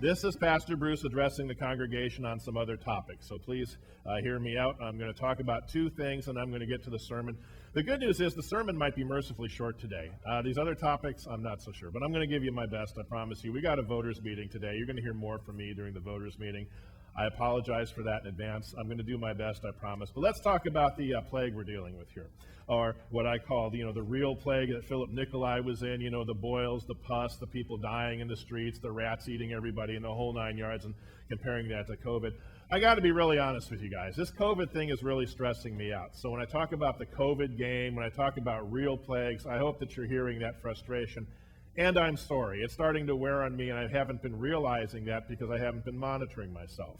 This is Pastor Bruce addressing the congregation on some other topics, so please hear me out. I'm going to talk about two things, and I'm going to get to the sermon. The good news is the sermon might be mercifully short today. These other topics, I'm not so sure, but I'm going to give you my best, I promise you. We got a voters meeting today. You're going to hear more from me during the voters meeting. I apologize for that in advance. I'm going to do my best, I promise. But let's talk about the plague we're dealing with here, or what I call, the real plague that Philip Nicolai was in, the boils, the pus, the people dying in the streets, the rats eating everybody, and the whole 9 yards, and comparing that to COVID. I got to be really honest with you guys. This COVID thing is really stressing me out. So when I talk about the COVID game, when I talk about real plagues, I hope that you're hearing that frustration. And I'm sorry, it's starting to wear on me, and I haven't been realizing that because I haven't been monitoring myself.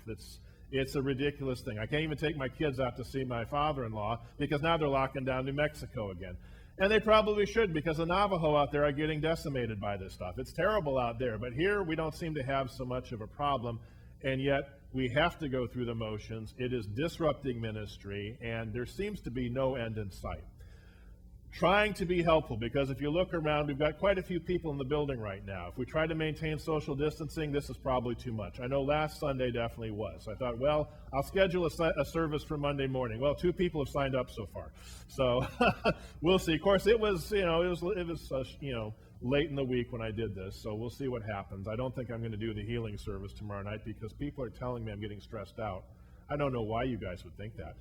It's a ridiculous thing. I can't even take my kids out to see my father-in-law because now they're locking down New Mexico again. And they probably should, because the Navajo out there are getting decimated by this stuff. It's terrible out there, but here we don't seem to have so much of a problem, and yet we have to go through the motions. It is disrupting ministry, and there seems to be no end in sight. Trying to be helpful, because if you look around, we've got quite a few people in the building right now. If we try to maintain social distancing, this is probably too much. I know last Sunday definitely was. I thought, well, I'll schedule a service for Monday morning. Well, 2 people have signed up so far, so we'll see. Of course, it was late in the week when I did this, so we'll see what happens. I don't think I'm going to do the healing service tomorrow night because people are telling me I'm getting stressed out. I don't know why you guys would think that,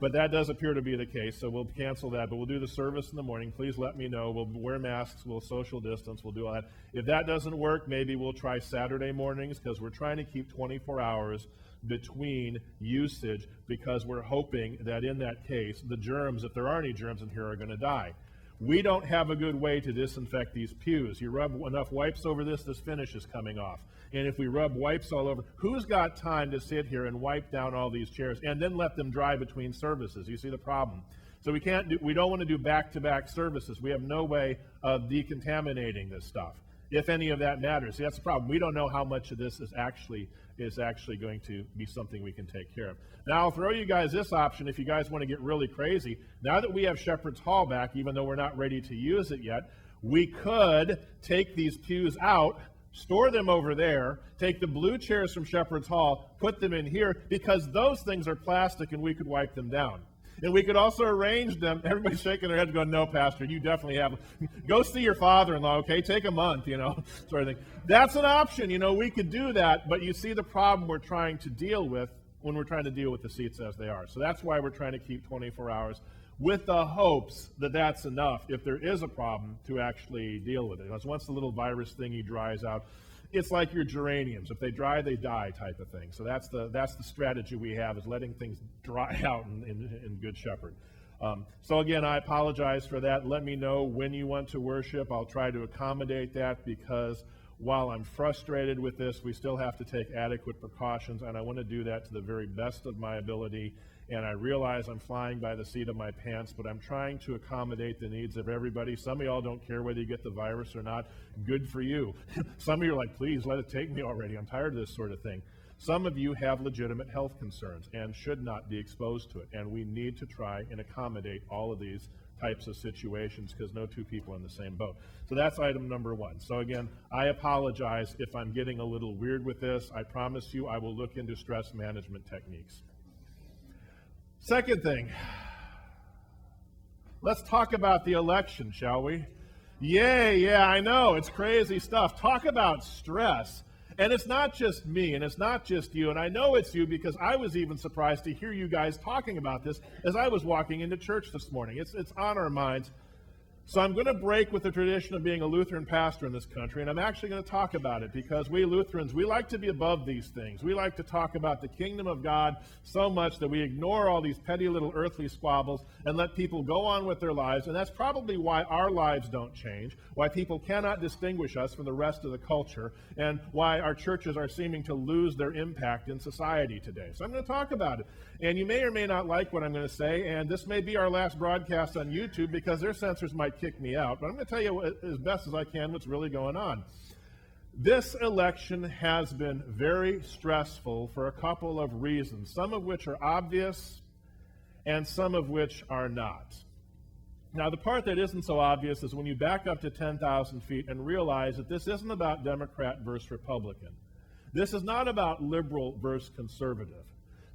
but that does appear to be the case, so we'll cancel that, but we'll do the service in the morning. Please let me know. We'll wear masks, we'll social distance, we'll do all that. If that doesn't work, maybe we'll try Saturday mornings, because we're trying to keep 24 hours between usage, because we're hoping that in that case, the germs, if there are any germs in here, are going to die. We don't have a good way to disinfect these pews. You rub enough wipes over this finish is coming off. And if we rub wipes all over, who's got time to sit here and wipe down all these chairs and then let them dry between services? You see the problem. So we don't want to do back-to-back services. We have no way of decontaminating this stuff, if any of that matters. See, that's the problem. We don't know how much of this is actually going to be something we can take care of. Now, I'll throw you guys this option if you guys want to get really crazy. Now that we have Shepherd's Hall back, even though we're not ready to use it yet, we could take these pews out, store them over there, take the blue chairs from Shepherd's Hall, put them in here, because those things are plastic and we could wipe them down. And we could also arrange them. Everybody's shaking their heads going, no, Pastor, you definitely have. Go see your father-in-law, okay? Take a month, sort of thing. That's an option, we could do that, but you see the problem we're trying to deal with when we're trying to deal with the seats as they are. So that's why we're trying to keep 24 hours with the hopes that that's enough, if there is a problem, to actually deal with it. Because once the little virus thingy dries out, it's like your geraniums. If they dry, they die type of thing. So that's the strategy we have, is letting things dry out in Good Shepherd. So again, I apologize for that. Let me know when you want to worship. I'll try to accommodate that, because while I'm frustrated with this, we still have to take adequate precautions, and I want to do that to the very best of my ability. And I realize I'm flying by the seat of my pants, but I'm trying to accommodate the needs of everybody. Some of y'all don't care whether you get the virus or not. Good for you. Some of you are like, please let it take me already. I'm tired of this sort of thing. Some of you have legitimate health concerns and should not be exposed to it. And we need to try and accommodate all of these types of situations, because no two people are in the same boat. So that's item number 1. So again, I apologize if I'm getting a little weird with this. I promise you I will look into stress management techniques. Second thing, let's talk about the election, shall we? Yeah, I know, it's crazy stuff. Talk about stress. And it's not just me, and it's not just you, and I know it's you, because I was even surprised to hear you guys talking about this as I was walking into church this morning. It's on our minds. So I'm going to break with the tradition of being a Lutheran pastor in this country, and I'm actually going to talk about it, because we Lutherans, we like to be above these things. We like to talk about the kingdom of God so much that we ignore all these petty little earthly squabbles and let people go on with their lives, and that's probably why our lives don't change, why people cannot distinguish us from the rest of the culture, and why our churches are seeming to lose their impact in society today. So I'm going to talk about it. And you may or may not like what I'm going to say, and this may be our last broadcast on YouTube, because their censors might kick me out, but I'm going to tell you as best as I can what's really going on. This election has been very stressful for a couple of reasons, some of which are obvious and some of which are not. Now, the part that isn't so obvious is when you back up to 10,000 feet and realize that this isn't about Democrat versus Republican. This is not about liberal versus conservative.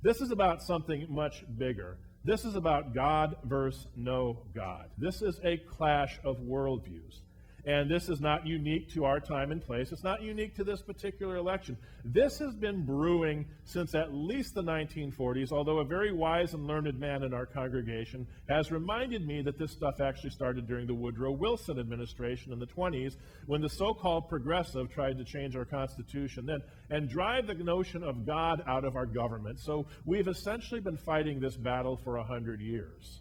This is about something much bigger. This is about God versus no God. This is a clash of worldviews. And this is not unique to our time and place. It's not unique to this particular election. This has been brewing since at least the 1940s, although a very wise and learned man in our congregation has reminded me that this stuff actually started during the Woodrow Wilson administration in the 20s, when the so-called progressive tried to change our Constitution then and drive the notion of God out of our government. So we've essentially been fighting this battle for 100 years.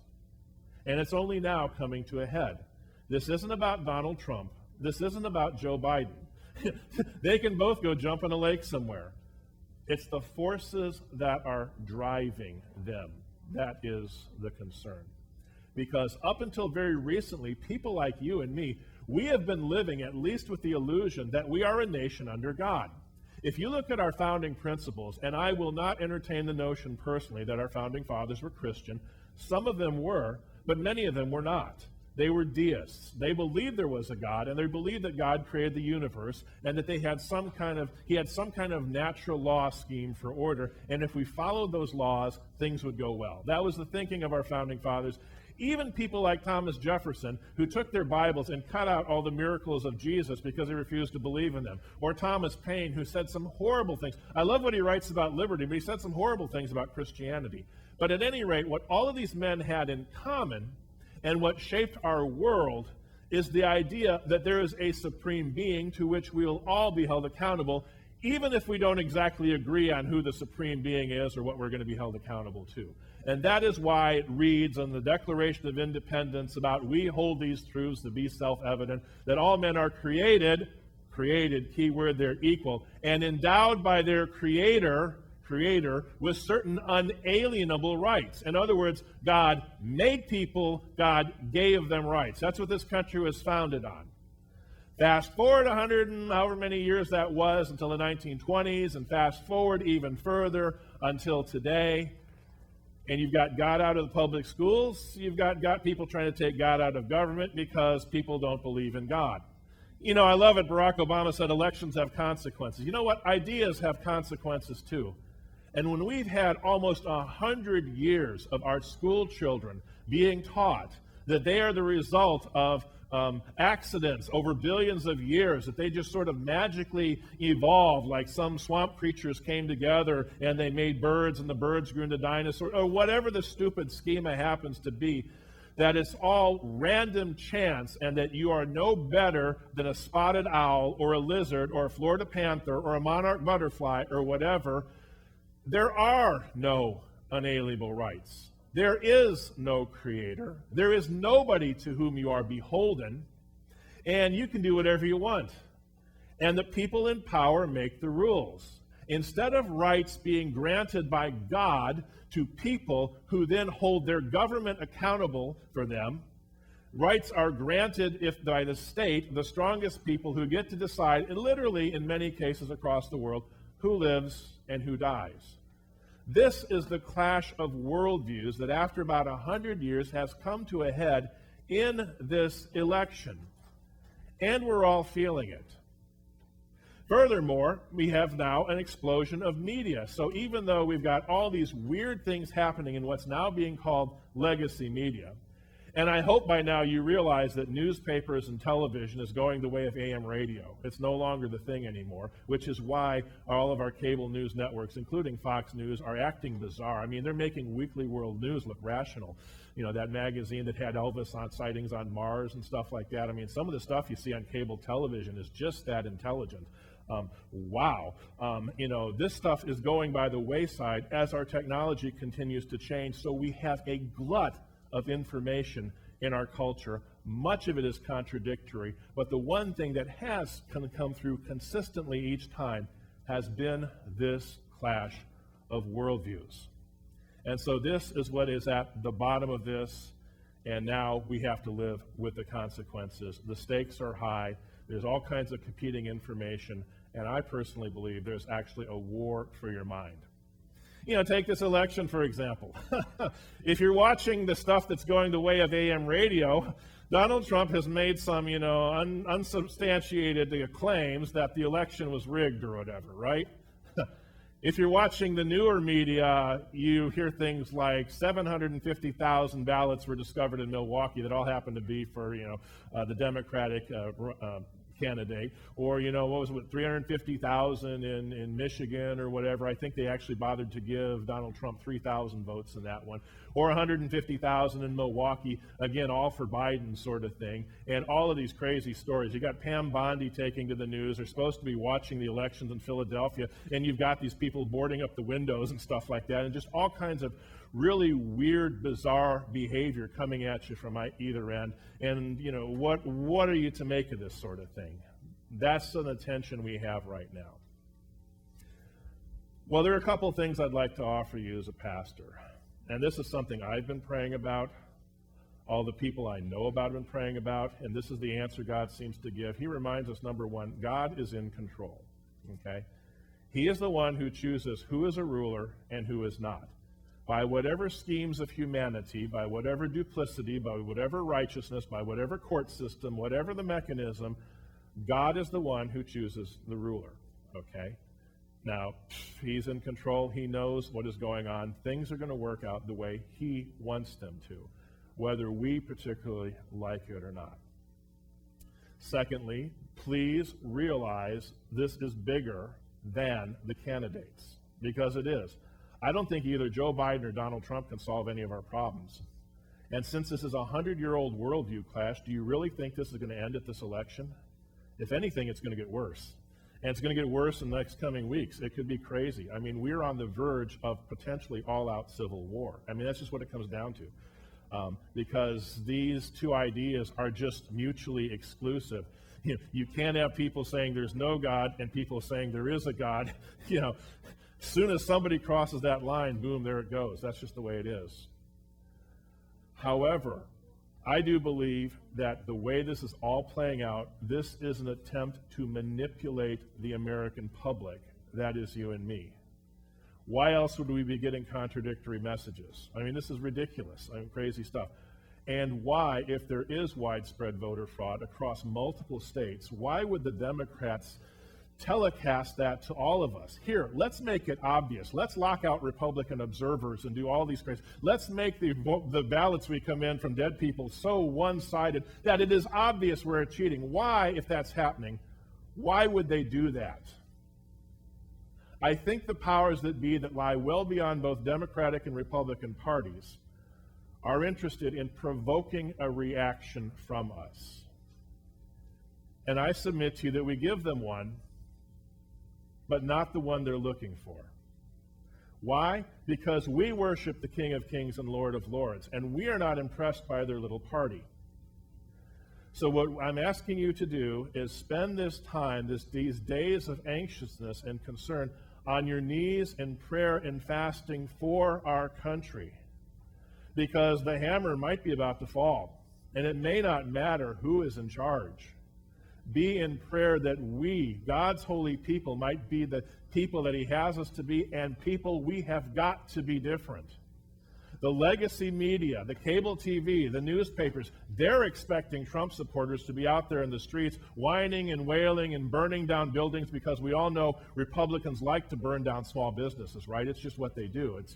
And it's only now coming to a head. This isn't about Donald Trump. This isn't about Joe Biden. They can both go jump in a lake somewhere. It's the forces that are driving them. That is the concern. Because up until very recently, people like you and me, we have been living at least with the illusion that we are a nation under God. If you look at our founding principles, and I will not entertain the notion personally that our founding fathers were Christian, some of them were, but many of them were not. They were deists. They believed there was a God, and they believed that God created the universe, and that he had some kind of natural law scheme for order, and if we followed those laws, things would go well. That was the thinking of our founding fathers. Even people like Thomas Jefferson, who took their Bibles and cut out all the miracles of Jesus because they refused to believe in them. Or Thomas Paine, who said some horrible things. I love what he writes about liberty, but he said some horrible things about Christianity. But at any rate, what all of these men had in common, and what shaped our world, is the idea that there is a supreme being to which we will all be held accountable, even if we don't exactly agree on who the supreme being is or what we're going to be held accountable to. And that is why it reads on the Declaration of Independence about, we hold these truths to be self-evident, that all men are created, keyword there, equal, and endowed by their creator with certain unalienable rights. In other words, God made people, God gave them rights. That's what this country was founded on. Fast forward 100 and however many years that was until the 1920s, and fast forward even further until today, and you've got God out of the public schools, you've got people trying to take God out of government because people don't believe in God. You know, I love it, Barack Obama said elections have consequences. You know what? Ideas have consequences too. And when we've had almost 100 years of our school children being taught that they are the result of accidents over billions of years, that they just sort of magically evolved, like some swamp creatures came together and they made birds and the birds grew into dinosaurs, or whatever the stupid schema happens to be, that it's all random chance and that you are no better than a spotted owl or a lizard or a Florida panther or a monarch butterfly or whatever. There are no unalienable rights. There is no creator. There is nobody to whom you are beholden, and you can do whatever you want. And the people in power make the rules. Instead of rights being granted by God to people who then hold their government accountable for them, rights are granted by the state, the strongest people who get to decide, and literally in many cases across the world, who lives and who dies. This is the clash of worldviews that after about 100 years has come to a head in this election. And we're all feeling it. Furthermore, we have now an explosion of media. So even though we've got all these weird things happening in what's now being called legacy media, and I hope by now you realize that newspapers and television is going the way of AM radio. It's no longer the thing anymore, which is why all of our cable news networks, including Fox News, are acting bizarre. I mean, they're making Weekly World News look rational. You know, that magazine that had Elvis on sightings on Mars and stuff like that. I mean, some of the stuff you see on cable television is just that intelligent. Wow. You know, this stuff is going by the wayside as our technology continues to change. So we have a glut of information in our culture. Much of it is contradictory, but the one thing that has come through consistently each time has been this clash of worldviews. And so this is what is at the bottom of this, and now we have to live with the consequences. The stakes are high. There's all kinds of competing information, and I personally believe there's actually a war for your mind. You know, take this election, for example. If you're watching the stuff that's going the way of AM radio, Donald Trump has made some, unsubstantiated claims that the election was rigged or whatever, right? If you're watching the newer media, you hear things like 750,000 ballots were discovered in Milwaukee that all happened to be for, the Democratic candidate, or what was it, 350,000 in Michigan or whatever. I think they actually bothered to give Donald Trump 3,000 votes in that one, or 150,000 in Milwaukee, again, all for Biden sort of thing, and all of these crazy stories. You got Pam Bondi taking to the news. They're supposed to be watching the elections in Philadelphia, and you've got these people boarding up the windows and stuff like that, and just all kinds of really weird, bizarre behavior coming at you from either end. And, what are you to make of this sort of thing? That's the attention we have right now. Well, there are a couple of things I'd like to offer you as a pastor. And this is something I've been praying about. All the people I know about have been praying about. And this is the answer God seems to give. He reminds us, number one, God is in control. Okay? He is the one who chooses who is a ruler and who is not. By whatever schemes of humanity, by whatever duplicity, by whatever righteousness, by whatever court system, whatever the mechanism, God is the one who chooses the ruler, okay? Now, he's in control. He knows what is going on. Things are going to work out the way he wants them to, whether we particularly like it or not. Secondly, please realize this is bigger than the candidates, because it is. I don't think either Joe Biden or Donald Trump can solve any of our problems. And since this is a 100-year-old worldview clash, do you really think this is going to end at this election? If anything, it's going to get worse. And it's going to get worse in the next coming weeks. It could be crazy. I mean, we're on the verge of potentially all-out civil war. I mean, that's just what it comes down to. Because these two ideas are just mutually exclusive. You can't have people saying there's no God and people saying there is a God. As soon as somebody crosses that line, boom, there it goes. That's just the way it is. However, I do believe that the way this is all playing out, this is an attempt to manipulate the American public. That is you and me. Why else would we be getting contradictory messages? I mean, this is ridiculous. Crazy stuff. And why, if there is widespread voter fraud across multiple states, why would the Democrats telecast that to all of us? Here, let's make it obvious. Let's lock out Republican observers and do all these crazy. Let's make the ballots we come in from dead people so one-sided that it is obvious we're cheating. Why, if that's happening, why would they do that? I think the powers that be that lie well beyond both Democratic and Republican parties are interested in provoking a reaction from us. And I submit to you that we give them one, but not the one they're looking for. Why? Because we worship the King of Kings and Lord of Lords, and we are not impressed by their little party. So what I'm asking you to do is spend this time, these days of anxiousness and concern, on your knees in prayer and fasting for our country. Because the hammer might be about to fall, and it may not matter who is in charge. Be in prayer that we, God's holy people, might be the people that he has us to be, and people we have got to be different. The legacy media, the cable TV, the newspapers, they're expecting Trump supporters to be out there in the streets whining and wailing and burning down buildings, because we all know Republicans like to burn down small businesses, right? It's just what they do. It's,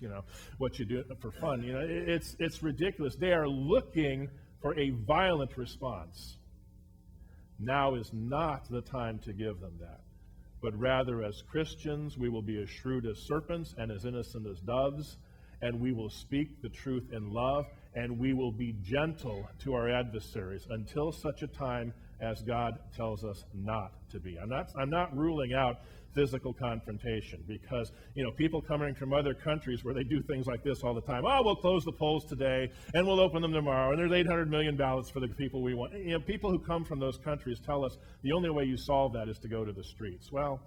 what you do for fun. It's ridiculous. They are looking for a violent response. Now is not the time to give them that, but rather as Christians, we will be as shrewd as serpents and as innocent as doves, and we will speak the truth in love, and we will be gentle to our adversaries until such a time as God tells us not to be. I'm not ruling out physical confrontation, because people coming from other countries where they do things like this all the time. Oh, we'll close the polls today and we'll open them tomorrow, and there's 800 million ballots for the people we want. People who come from those countries tell us the only way you solve that is to go to the streets. Well,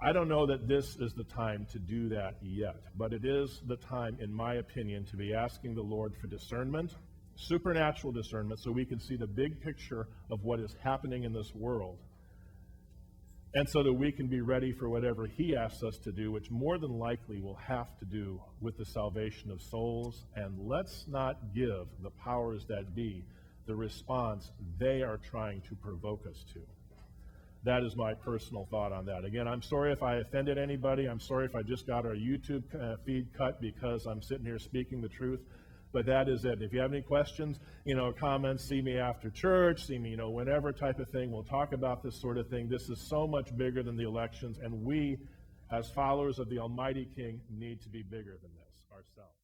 I don't know that this is the time to do that yet, but it is the time, in my opinion, to be asking the Lord for discernment, supernatural discernment, so we can see the big picture of what is happening in this world, and so that we can be ready for whatever he asks us to do, which more than likely will have to do with the salvation of souls. And let's not give the powers that be the response they are trying to provoke us to. That is my personal thought on that. Again, I'm sorry if I offended anybody. I'm sorry if I just got our YouTube feed cut because I'm sitting here speaking the truth. But that is it. If you have any questions, comments, see me after church, see me, whenever type of thing. We'll talk about this sort of thing. This is so much bigger than the elections, and we, as followers of the Almighty King, need to be bigger than this ourselves.